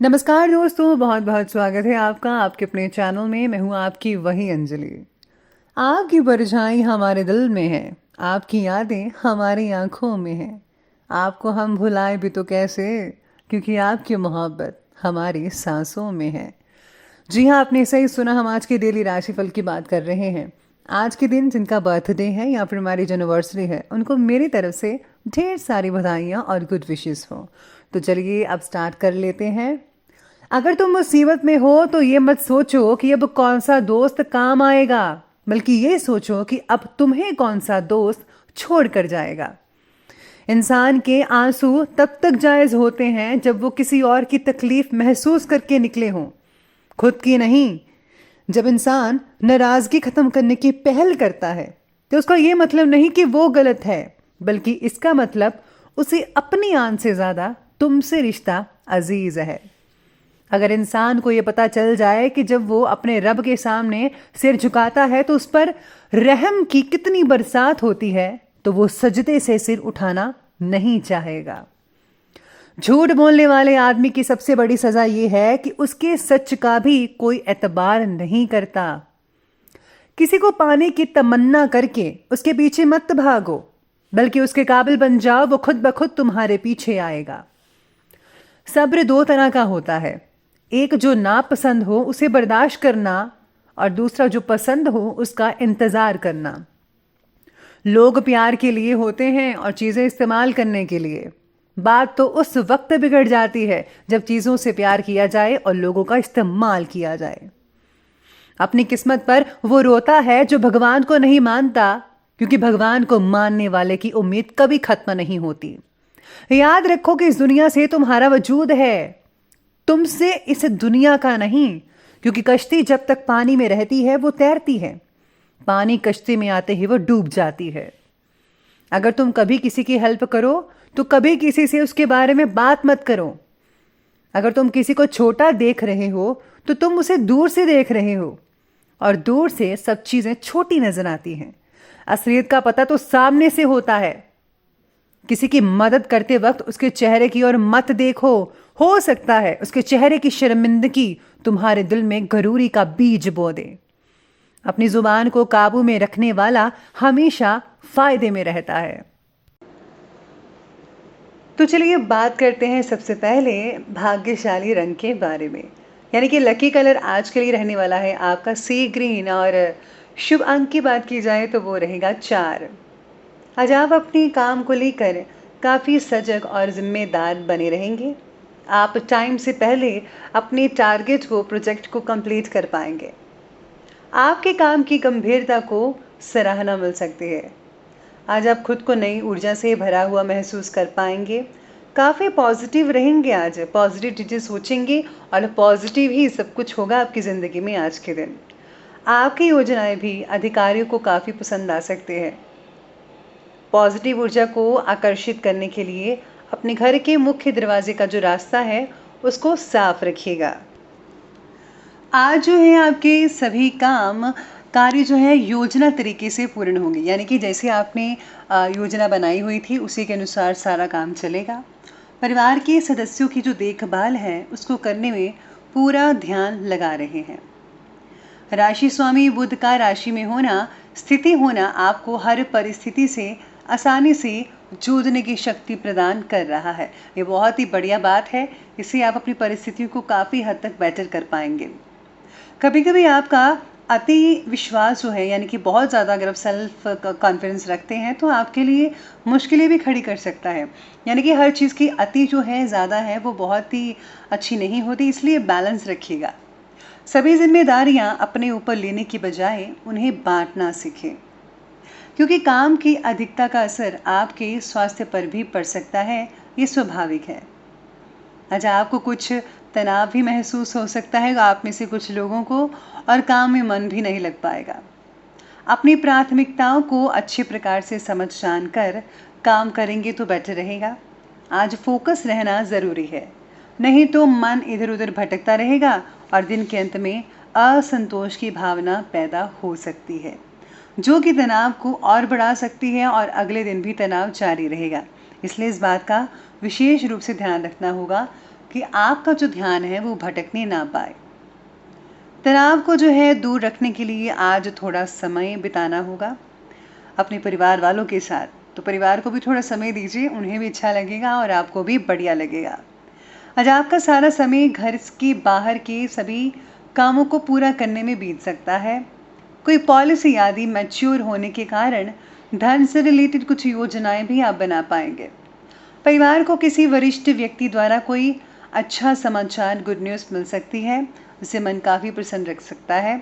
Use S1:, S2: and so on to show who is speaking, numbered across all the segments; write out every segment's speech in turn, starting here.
S1: नमस्कार दोस्तों, बहुत बहुत स्वागत है आपका आपके अपने चैनल में। मैं हूँ आपकी वही अंजलि। आपकी परछाई हमारे दिल में है, आपकी यादें हमारी आंखों में है। आपको हम भुलाए भी तो कैसे, क्योंकि आपकी मोहब्बत हमारी सांसों में है। जी हाँ, आपने सही सुना। हम आज के डेली राशिफल की बात कर रहे हैं। आज के दिन जिनका बर्थडे है या फिर हमारी जो एनिवर्सरी है, उनको मेरी तरफ से ढेर सारी बधाइयाँ और गुड विशेस हो। तो चलिए अब स्टार्ट कर लेते हैं। अगर तुम मुसीबत में हो तो ये मत सोचो कि अब कौन सा दोस्त काम आएगा, बल्कि ये सोचो कि अब तुम्हें कौन सा दोस्त छोड़ कर जाएगा। इंसान के आंसू तब तक जायज होते हैं जब वो किसी और की तकलीफ महसूस करके निकले हों, खुद की नहीं। जब इंसान नाराजगी खत्म करने की पहल करता है तो उसका ये मतलब नहीं कि वो गलत है, बल्कि इसका मतलब उसे अपनी आन से ज्यादा तुमसे रिश्ता अजीज है। अगर इंसान को ये पता चल जाए कि जब वो अपने रब के सामने सिर झुकाता है तो उस पर रहम की कितनी बरसात होती है, तो वो सजदे से सिर उठाना नहीं चाहेगा। झूठ बोलने वाले आदमी की सबसे बड़ी सजा ये है कि उसके सच का भी कोई एतबार नहीं करता। किसी को पाने की तमन्ना करके उसके पीछे मत भागो, बल्कि उसके काबिल बन जाओ, वो खुद ब खुद तुम्हारे पीछे आएगा। सब्र दो तरह का होता है, एक जो नापसंद हो उसे बर्दाश्त करना, और दूसरा जो पसंद हो उसका इंतजार करना। लोग प्यार के लिए होते हैं और चीजें इस्तेमाल करने के लिए। बात तो उस वक्त बिगड़ जाती है जब चीजों से प्यार किया जाए और लोगों का इस्तेमाल किया जाए। अपनी किस्मत पर वो रोता है जो भगवान को नहीं मानता, क्योंकि भगवान को मानने वाले की उम्मीद कभी खत्म नहीं होती। याद रखो कि इस दुनिया से तुम्हारा वजूद है, तुमसे इस दुनिया का नहीं। क्योंकि कश्ती जब तक पानी में रहती है वो तैरती है, पानी कश्ती में आते ही वो डूब जाती है। अगर तुम कभी किसी की हेल्प करो तो कभी किसी से उसके बारे में बात मत करो। अगर तुम किसी को छोटा देख रहे हो तो तुम उसे दूर से देख रहे हो, और दूर से सब चीजें छोटी नजर आती हैं। असलियत का पता तो सामने से होता है। किसी की मदद करते वक्त उसके चेहरे की ओर मत देखो, हो सकता है उसके चेहरे की शर्मिंदगी तुम्हारे दिल में गरूरी का बीज बो दे। अपनी जुबान को काबू में रखने वाला हमेशा फायदे में रहता है। तो चलिए बात करते हैं सबसे पहले भाग्यशाली रंग के बारे में। यानी कि लकी कलर आज के लिए रहने वाला है आपका सी ग्रीन, और शुभ अंक की बात की जाए तो वो रहेगा 4। आज आप अपनी काम को लेकर काफ़ी सजग और जिम्मेदार बने रहेंगे। आप टाइम से पहले अपने टारगेट को, प्रोजेक्ट को कंप्लीट कर पाएंगे। आपके काम की गंभीरता को सराहना मिल सकती है। आज आप खुद को नई ऊर्जा से भरा हुआ महसूस कर पाएंगे। काफ़ी पॉजिटिव रहेंगे, आज पॉजिटिव चीज़ें सोचेंगे और पॉजिटिव ही सब कुछ होगा आपकी ज़िंदगी में आज के दिन। आपकी योजनाएं भी अधिकारियों को काफ़ी पसंद आ सकते हैं। पॉजिटिव ऊर्जा को आकर्षित करने के लिए अपने घर के मुख्य दरवाजे का जो रास्ता है उसको साफ रखिएगा। आज जो है आपके सभी कार्य जो है योजना तरीके से पूर्ण होंगे। यानी कि जैसे आपने योजना बनाई हुई थी उसी के अनुसार सारा काम चलेगा। परिवार के सदस्यों की जो देखभाल है उसको करने में पूरा ध्यान लगा रहे हैं। राशि स्वामी बुध का राशि में होना, स्थिति होना आपको हर परिस्थिति से आसानी से जूझने की शक्ति प्रदान कर रहा है। ये बहुत ही बढ़िया बात है। इससे आप अपनी परिस्थितियों को काफ़ी हद तक बेटर कर पाएंगे। कभी कभी आपका अति विश्वास जो है, यानी कि बहुत ज़्यादा अगर आप सेल्फ कॉन्फिडेंस रखते हैं तो आपके लिए मुश्किलें भी खड़ी कर सकता है। यानी कि हर चीज़ की अति जो है, ज़्यादा है, वो बहुत ही अच्छी नहीं होती, इसलिए बैलेंस रखिएगा। सभी जिम्मेदारियां अपने ऊपर लेने की बजाय उन्हें बांटना सीखें, क्योंकि काम की अधिकता का असर आपके स्वास्थ्य पर भी पड़ सकता है। ये स्वाभाविक है। आज आपको कुछ तनाव भी महसूस हो सकता है आप में से कुछ लोगों को, और काम में मन भी नहीं लग पाएगा। अपनी प्राथमिकताओं को अच्छे प्रकार से समझ जान कर काम करेंगे तो बेटर रहेगा। आज फोकस रहना ज़रूरी है, नहीं तो मन इधर उधर भटकता रहेगा और दिन के अंत में असंतोष की भावना पैदा हो सकती है, जो कि तनाव को और बढ़ा सकती है और अगले दिन भी तनाव जारी रहेगा। इसलिए इस बात का विशेष रूप से ध्यान रखना होगा। कि आपका जो ध्यान है वो भटकने ना पाए। तनाव को जो है दूर रखने के लिए आज थोड़ा समय बिताना होगा अपने परिवार वालों के साथ। तो परिवार को भी थोड़ा समय दीजिए, उन्हें भी अच्छा लगेगा और आपको भी बढ़िया लगेगा। आज आपका सारा समय घर के बाहर के सभी कामों को पूरा करने में बीत सकता है। कोई पॉलिसी आदि मैच्योर होने के कारण धन से रिलेटेड कुछ योजनाएं भी आप बना पाएंगे। परिवार को किसी वरिष्ठ व्यक्ति द्वारा कोई अच्छा समाचार, गुड न्यूज़ मिल सकती है, उससे मन काफ़ी प्रसन्न रख सकता है।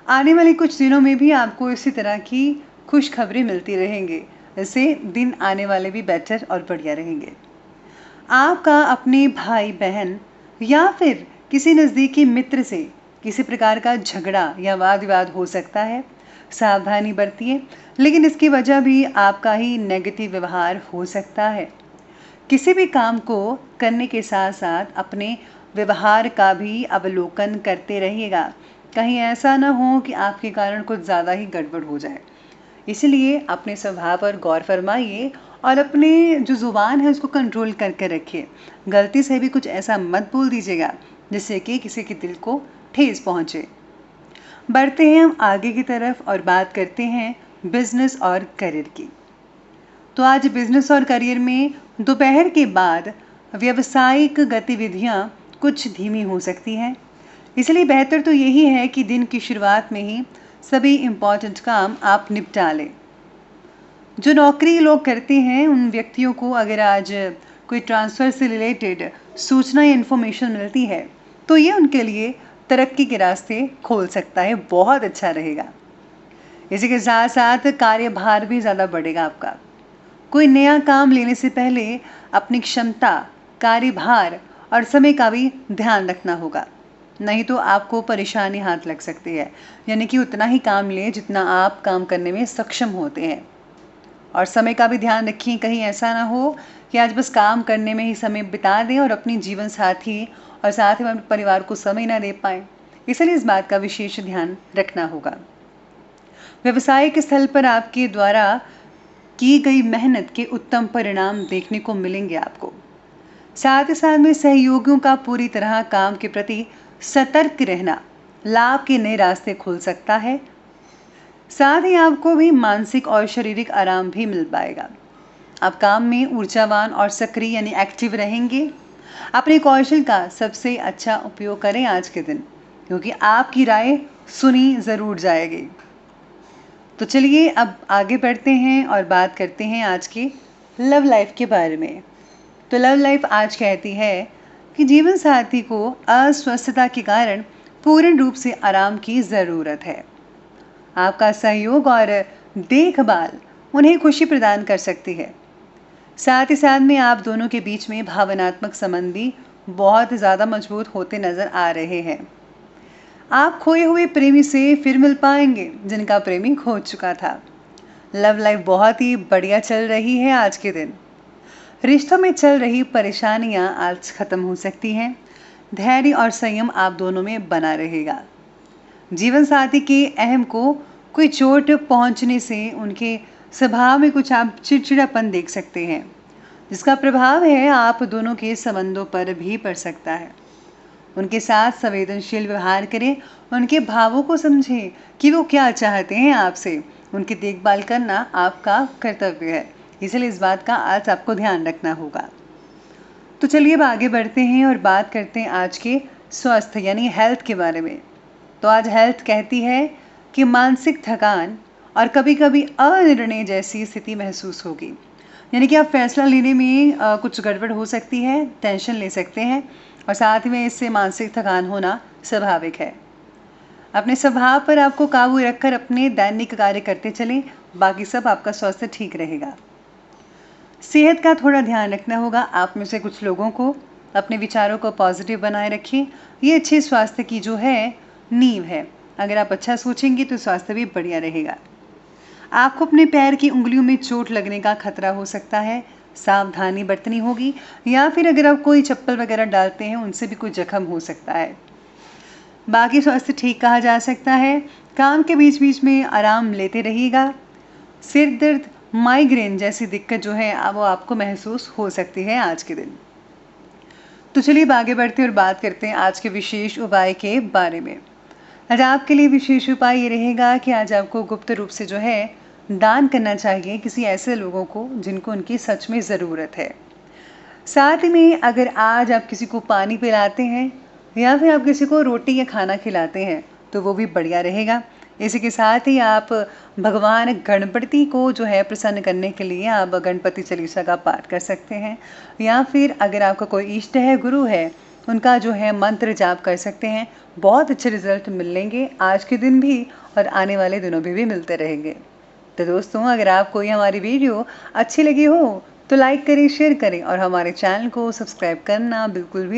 S1: आने वाले कुछ दिनों में भी आपको इसी तरह की खुश खबरें मिलती रहेंगी। इससे दिन आने वाले भी बेटर और बढ़िया रहेंगे। आपका अपने भाई बहन या फिर किसी नज़दीकी मित्र से किसी प्रकार का झगड़ा या वाद विवाद हो सकता है। सावधानी बरतिए, लेकिन इसकी वजह भी आपका ही नेगेटिव व्यवहार हो सकता है। किसी भी काम को करने के साथ साथ अपने व्यवहार का भी अवलोकन करते रहिएगा। कहीं ऐसा ना हो कि आपके कारण कुछ ज़्यादा ही गड़बड़ हो जाए। इसलिए अपने स्वभाव पर गौर फरमाइए और अपने जो ज़ुबान है उसको कंट्रोल करके रखिए। गलती से भी कुछ ऐसा मत बोल दीजिएगा जिससे कि किसी के दिल को ठेस पहुँचे। बढ़ते हैं हम आगे की तरफ और बात करते हैं बिजनेस और करियर की। तो आज बिजनेस और करियर में दोपहर के बाद व्यावसायिक गतिविधियां कुछ धीमी हो सकती हैं। इसलिए बेहतर तो यही है कि दिन की शुरुआत में ही सभी इम्पॉर्टेंट काम आप निपटा लें। जो नौकरी लोग करते हैं उन व्यक्तियों को अगर आज कोई ट्रांसफ़र से रिलेटेड सूचना या इन्फॉर्मेशन मिलती है तो ये उनके लिए तरक्की के रास्ते खोल सकता है, बहुत अच्छा रहेगा। इसी के साथ साथ कार्यभार भी ज़्यादा बढ़ेगा आपका। कोई नया काम लेने से पहले अपनी क्षमता, कार्यभार और समय का भी ध्यान रखना होगा, नहीं तो आपको परेशानी हाथ लग सकती है। यानी कि उतना ही काम लें जितना आप काम करने में सक्षम होते हैं। और समय का भी ध्यान रखिए, कहीं ऐसा ना हो कि आज बस काम करने में ही समय बिता दें और अपनी जीवन साथी और साथ ही अपने परिवार को समय ना दे पाएँ। इसलिए इस बात का विशेष ध्यान रखना होगा। व्यवसायिक स्थल पर आपके द्वारा की गई मेहनत के उत्तम परिणाम देखने को मिलेंगे आपको। साथ ही साथ में सहयोगियों का पूरी तरह काम के प्रति सतर्क रहना लाभ के नए रास्ते खोल सकता है। साथ ही आपको भी मानसिक और शारीरिक आराम भी मिल पाएगा। आप काम में ऊर्जावान और सक्रिय यानी एक्टिव रहेंगे। अपने कौशल का सबसे अच्छा उपयोग करें आज के दिन, क्योंकि आपकी राय सुनी ज़रूर जाएगी। तो चलिए अब आगे बढ़ते हैं और बात करते हैं आज की लव लाइफ के बारे में। तो लव लाइफ आज कहती है कि जीवन साथी को अस्वस्थता के कारण पूर्ण रूप से आराम की ज़रूरत है। आपका सहयोग और देखभाल उन्हें खुशी प्रदान कर सकती है। साथ ही साथ में आप दोनों के बीच में भावनात्मक संबंध भी बहुत ज़्यादा मजबूत होते नज़र आ रहे हैं। आप खोए हुए प्रेमी से फिर मिल पाएंगे जिनका प्रेमी खो चुका था। लव लाइफ बहुत ही बढ़िया चल रही है आज के दिन। रिश्तों में चल रही परेशानियां आज खत्म हो सकती हैं। धैर्य और संयम आप दोनों में बना रहेगा। जीवन साथी के अहम को कोई चोट पहुंचने से उनके स्वभाव में कुछ आप चिड़चिड़ापन देख सकते हैं, जिसका प्रभाव है आप दोनों के संबंधों पर भी पड़ सकता है। उनके साथ संवेदनशील व्यवहार करें, उनके भावों को समझें कि वो क्या चाहते हैं आपसे। उनकी देखभाल करना आपका कर्तव्य है, इसलिए इस बात का आज आपको ध्यान रखना होगा। तो चलिए अब आगे बढ़ते हैं और बात करते हैं आज के स्वास्थ्य यानी हेल्थ के बारे में। तो आज हेल्थ कहती है कि मानसिक थकान और कभी कभी अनिर्णय जैसी स्थिति महसूस होगी। यानी कि आप फैसला लेने में कुछ गड़बड़ हो सकती है, टेंशन ले सकते हैं और साथ ही में इससे मानसिक थकान होना स्वाभाविक है। अपने स्वभाव पर आपको काबू रखकर अपने दैनिक कार्य करते चलें, बाकी सब आपका स्वास्थ्य ठीक रहेगा। सेहत का थोड़ा ध्यान रखना होगा। आप में से कुछ लोगों को अपने विचारों को पॉजिटिव बनाए रखें, ये अच्छे स्वास्थ्य की जो है नींव है। अगर आप अच्छा सोचेंगे तो स्वास्थ्य भी बढ़िया रहेगा। आपको अपने पैर की उंगलियों में चोट लगने का खतरा हो सकता है, सावधानी बरतनी होगी, या फिर अगर आप कोई चप्पल वगैरह डालते हैं उनसे भी कोई जख्म हो सकता है। बाकी स्वास्थ्य ठीक कहा जा सकता है। काम के बीच बीच में आराम लेते रहिएगा। सिर दर्द, माइग्रेन जैसी दिक्कत जो है वो आपको महसूस हो सकती है आज के दिन। तो चलिए अब आगे बढ़ते हैं और बात करते हैं आज के विशेष उपाय के बारे में। आज आपके लिए विशेष उपाय ये रहेगा कि आज आपको गुप्त रूप से जो है दान करना चाहिए किसी ऐसे लोगों को जिनको उनकी सच में ज़रूरत है। साथ ही में अगर आज आप किसी को पानी पिलाते हैं या फिर आप किसी को रोटी या खाना खिलाते हैं तो वो भी बढ़िया रहेगा। इसी के साथ ही आप भगवान गणपति को जो है प्रसन्न करने के लिए आप गणपति चालीसा का पाठ कर सकते हैं, या फिर अगर आपका कोई इष्ट है, गुरु है, उनका जो है मंत्र जाप कर सकते हैं। बहुत अच्छे रिजल्ट मिलेंगे आज के दिन भी और आने वाले दिनों में भी मिलते रहेंगे। तो दोस्तों, अगर आपको ये हमारी वीडियो अच्छी लगी हो तो लाइक करें, शेयर करें और हमारे चैनल को सब्सक्राइब करना बिल्कुल भी